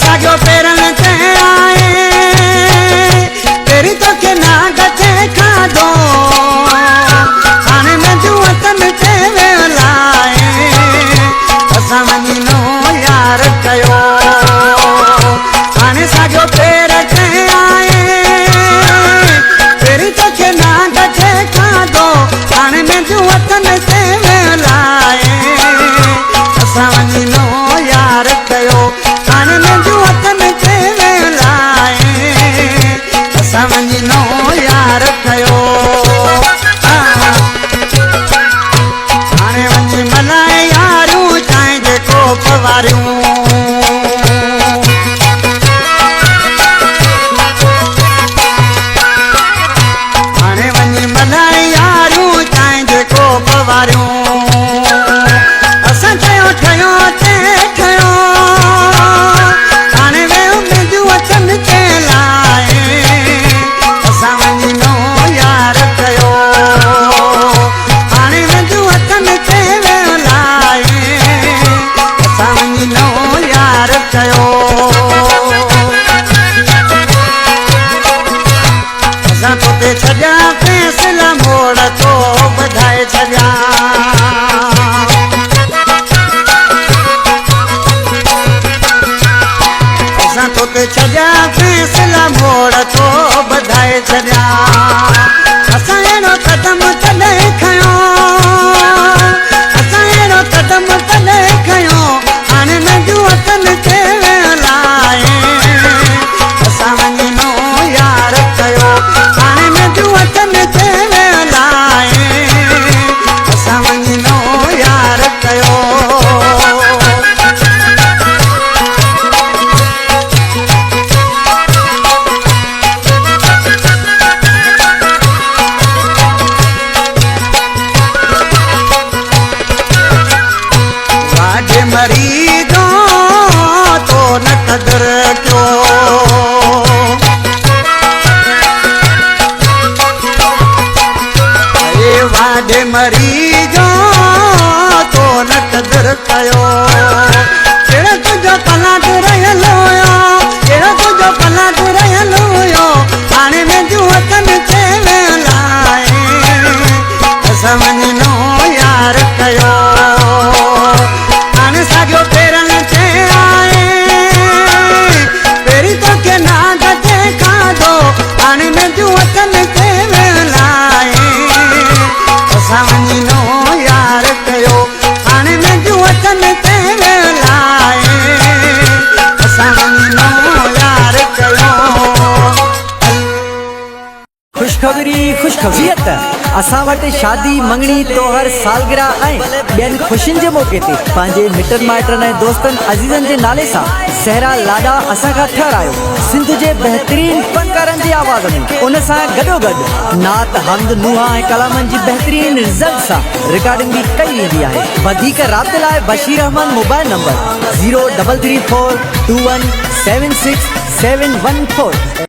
साजो पेरन ते आए तेरी तो के नाग ते खादो आने में जो वतन ते वेलाए असा मनीनो यार कयो आने साजो पेर ते आए तेरी तो के नाग ते खादो आने में जो वतन ते वेलाए असा मनीनो यार कयो आने में जो वतन ते वेलाए असा मनीनो यार कयो आने वञी मल्हाए यारूं चाहे जेको पवारियूं आने वञी मल्हाए यारूं चाहे जेको पवारियूं असां चयो ठहियो ते ठहियो हाणे वियो मुंहिंजो वचन ते लाए असां वञिनो यार कयो हाणे मुंहिंजो वचन ते वियो लाए असां वञिनो यार कयो असां तोते छॾिया फैसला मोड़ तो ॿधाए छॾिया तोते छॾिया फैसला मोड़ तो ॿधाए छॾिया असां अहिड़ो कदम तॾहिं खयो असां अहिड़ो कदम तॾहिं खयो हाणे मुंहिंजो वतन ते वेलाए असां वञिनो यार कयो हाणे मुंहिंजो वतन ते वेलाए असां वञिनो यार कयो मरीजो तो न कदर क्यों अरे वाडे मरीजो तो न कदर कयो केड़ा तुझो पलाट रहलो यो केड़ा तुझो पलाट रहलो यो हाणे मुंहिंजो वतन ते वेलाए असां वञिनो यार कयो साजो पेरन ते आए पेरी तो के नाग ते खादो हाणे मुंहिंजो वतन ते वेलाए असां वञिनो यार कयो हाणे मुंहिंजो वतन ते वेलाए असां वञिनो यार कयो खुशखबरियत असां वटि शादी मंगणी तोहर सालगिरह ऐं ॿियनि ख़ुशियुनि जे मौक़े ते पंहिंजे मिटनि माइटनि ऐं दोस्तनि अज़ीज़नि जे नाले सां सहरा लाॾा असां खां ठहिरायो सिंध जे बहितरीन फनकारनि जी आवाज़ में उन सां गॾोगॾु नात हमद नुहा ऐं कलामनि जी बहितरीन रिज़ल्ट सां रिकॉर्डिंग बि कई वेंदी आहे वधीक राब्ते लाइ बशीर अहमद मोबाइल नंबर 033421767114